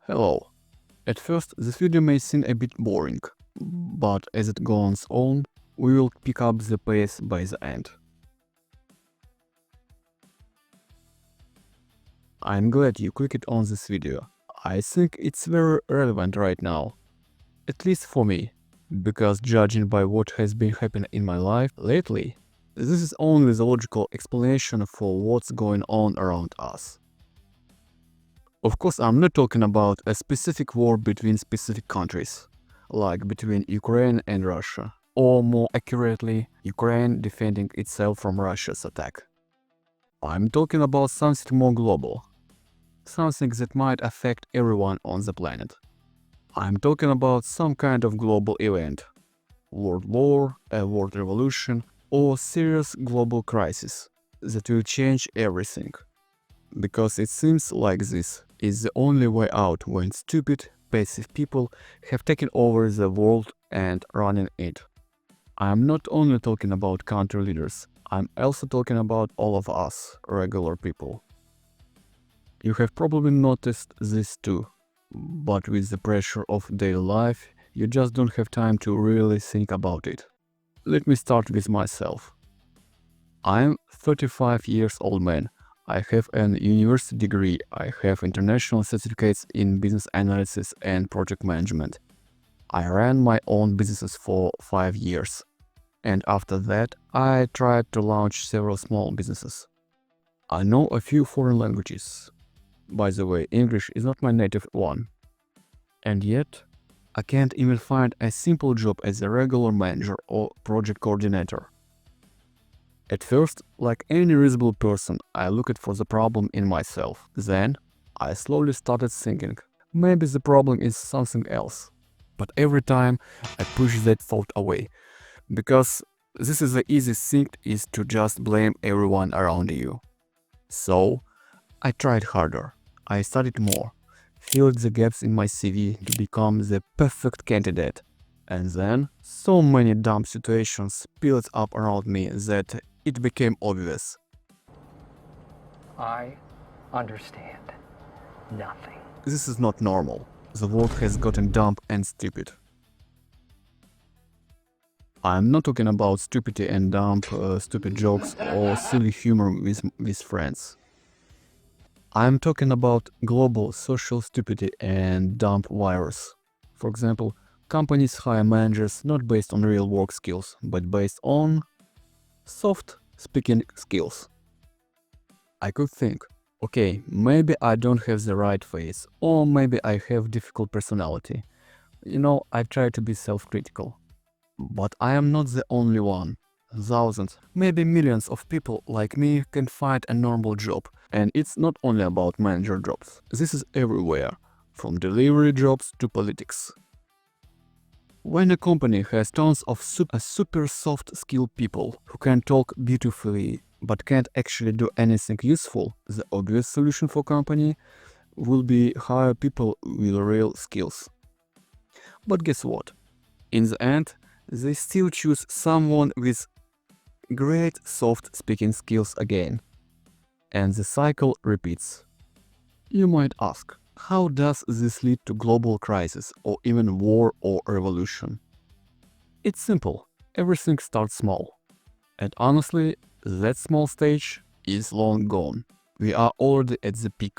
Hello. At first, this video may seem a bit boring, but as it goes on, we will pick up the pace by the end. I'm glad you clicked on this video. I think it's very relevant right now, at least for me, because judging by what has been happening in my life lately, this is only the logical explanation for what's going on around us. Of course, I'm not talking about a specific war between specific countries, like between Ukraine and Russia, or more accurately, Ukraine defending itself from Russia's attack. I'm talking about something more global, something that might affect everyone on the planet. I'm talking about some kind of global event, world war, a world revolution, or serious global crisis that will change everything. Because it seems like this is the only way out when stupid, passive people have taken over the world and running it. I'm not only talking about country leaders, I'm also talking about all of us, regular people. You have probably noticed this too, but with the pressure of daily life, you just don't have time to really think about it. Let me start with myself. I'm 35 years old man. I have an university degree. I have international certificates in business analysis and project management. I ran my own businesses for 5 years. And after that, I tried to launch several small businesses. I know a few foreign languages. By the way, English is not my native one. And yet, I can't even find a simple job as a regular manager or project coordinator. At first, like any reasonable person, I looked for the problem in myself. Then, I slowly started thinking, maybe the problem is something else. But every time, I push that thought away. Because this is the easiest thing is to just blame everyone around you. So, I tried harder. I studied more. Filled the gaps in my CV to become the perfect candidate. And then, so many dumb situations piled up around me that it became obvious. I understand nothing. This is not normal. The world has gotten dumb and stupid. I'm not talking about stupidity and dumb, stupid jokes or silly humor with friends. I'm talking about global social stupidity and dumb virus. For example, companies hire managers not based on real work skills, but based on soft speaking skills. I could think, okay, maybe I don't have the right face, or maybe I have difficult personality. I try to be self-critical. But I am not the only one. Thousands, maybe millions of people like me can find a normal job. And it's not only about manager jobs. This is everywhere, from delivery jobs to politics. When a company has tons of super soft skilled people who can talk beautifully but can't actually do anything useful, the obvious solution for company will be hire people with real skills. But guess what? In the end, they still choose someone with great soft speaking skills again. And the cycle repeats. You might ask, how does this lead to global crisis or even war or revolution? It's simple. Everything starts small. And honestly, that small stage is long gone. We are already at the peak.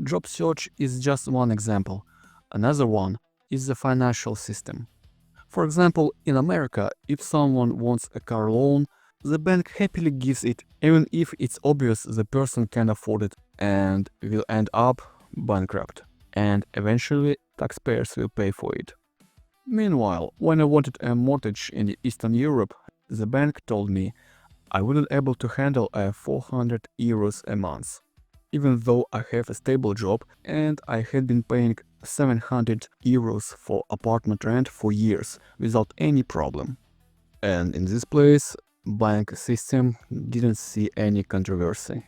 Job search is just one example. Another one is the financial system. For example, in America, if someone wants a car loan, the bank happily gives it, even if it's obvious the person can afford it and will end up bankrupt. And eventually, taxpayers will pay for it. Meanwhile, when I wanted a mortgage in Eastern Europe, the bank told me I wouldn't able to handle a 400 euros a month, even though I have a stable job and I had been paying 700 euros for apartment rent for years without any problem. And in this place, bank system didn't see any controversy.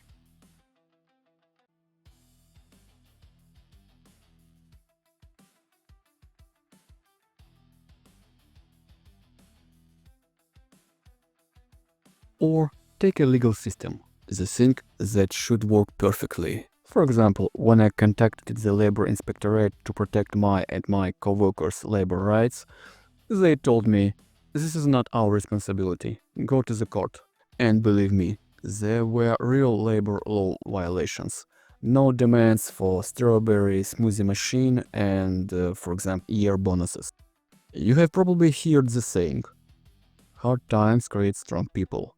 Or take a legal system, the thing that should work perfectly. For example, when I contacted the labor inspectorate to protect my and my co-workers' labor rights, they told me, this is not our responsibility, go to the court. And believe me, there were real labor law violations. No demands for strawberry smoothie machine and, for example, year bonuses. You have probably heard the saying, hard times create strong people.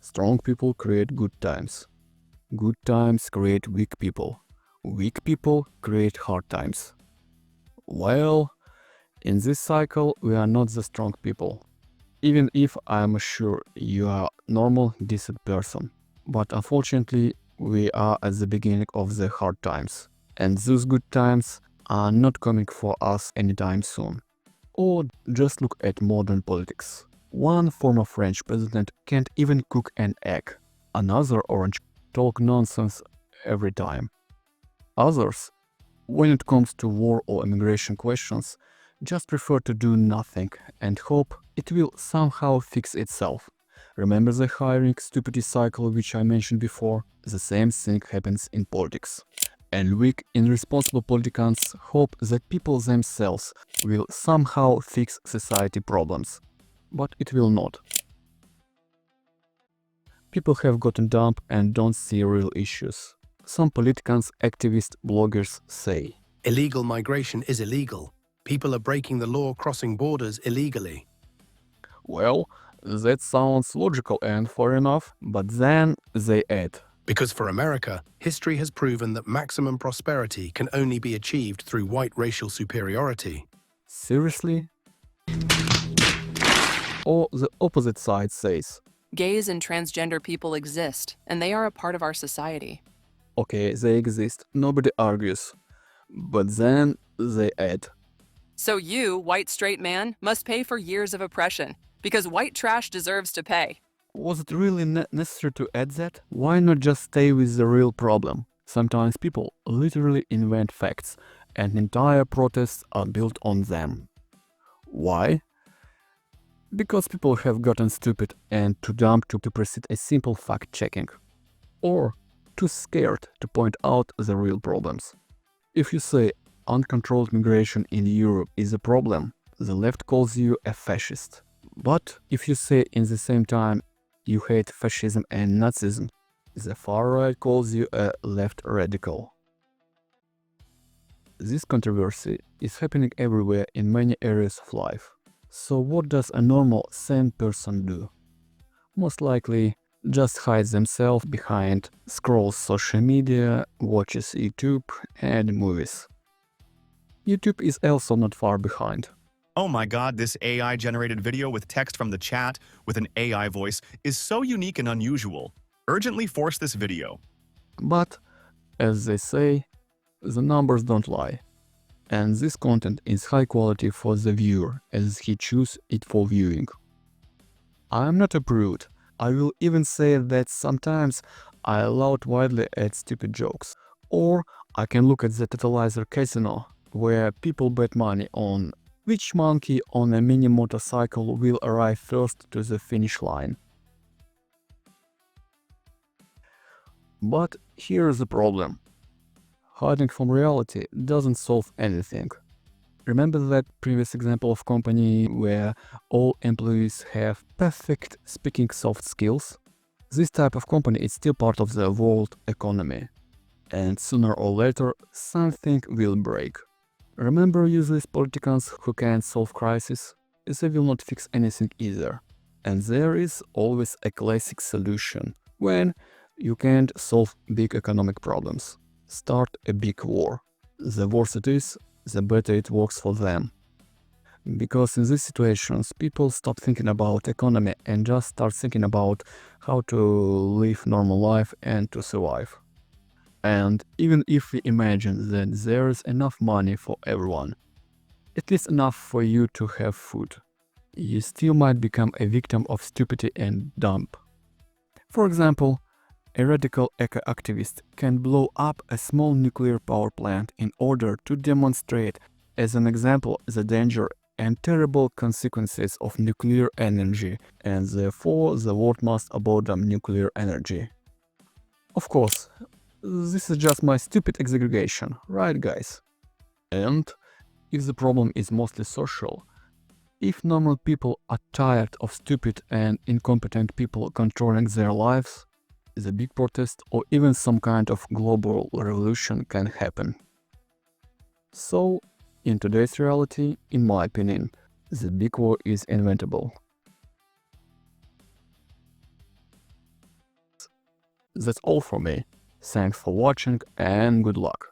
Strong people create good times. Good times create weak people. Weak people create hard times. Well, in this cycle, we are not the strong people. Even if I am sure you are a normal, decent person. But unfortunately, we are at the beginning of the hard times. And those good times are not coming for us anytime soon. Or just look at modern politics. One former French president can't even cook an egg. Another orange talk nonsense every time. Others, when it comes to war or immigration questions, just prefer to do nothing and hope it will somehow fix itself. Remember the hiring stupidity cycle which I mentioned before? The same thing happens in politics. And weak, irresponsible politicians hope that people themselves will somehow fix society problems. But it will not. People have gotten dumb and don't see real issues. Some politicians, activists, bloggers say, illegal migration is illegal. People are breaking the law crossing borders illegally. well, that sounds logical and fair enough, but then they add, Because for America, history has proven that maximum prosperity can only be achieved through white racial superiority. seriously? Or the opposite side says, Gays and transgender people exist, and they are a part of our society. okay, they exist, nobody argues. But then they add, So you, white straight man, must pay for years of oppression, because white trash deserves to pay. was it really necessary to add that? Why not just stay with the real problem? Sometimes people literally invent facts, and entire protests are built on them. Why? Because people have gotten stupid and too dumb to proceed a simple fact-checking. Or too scared to point out the real problems. If you say uncontrolled migration in Europe is a problem, the left calls you a fascist. But if you say in the same time you hate fascism and Nazism, the far right calls you a left radical. This controversy is happening everywhere in many areas of life. So what does a normal, sane person do? Most likely, just hides themselves behind, scrolls social media, watches YouTube and movies. YouTube is also not far behind. Oh my god, this AI-generated video with text from the chat with an AI voice is so unique and unusual. Urgently force this video. But, as they say, the numbers don't lie. And this content is high quality for the viewer as he chooses it for viewing. I am not a prude. I will even say that sometimes I laugh widely at stupid jokes. Or I can look at the totalizer casino, where people bet money on which monkey on a mini motorcycle will arrive first to the finish line. But here's the problem. Hiding from reality doesn't solve anything. Remember that previous example of company where all employees have perfect speaking soft skills? This type of company is still part of the world economy. And sooner or later, something will break. Remember useless politicians who can't solve crises? They will not fix anything either. And there is always a classic solution when you can't solve big economic problems. Start a big war. The worse it is, the better it works for them. Because in these situations, people stop thinking about economy and just start thinking about how to live normal life and to survive. And even if we imagine that there is enough money for everyone, at least enough for you to have food, you still might become a victim of stupidity and dump. For example, a radical eco-activist can blow up a small nuclear power plant in order to demonstrate as an example the danger and terrible consequences of nuclear energy, and therefore the world must abandon nuclear energy. Of course, This is just my stupid exaggeration, right guys? And if the problem is mostly social, if normal people are tired of stupid and incompetent people controlling their lives, the big protest or even some kind of global revolution can happen. So, in today's reality, in my opinion, the big war is inevitable. That's all for me. Thanks for watching and good luck.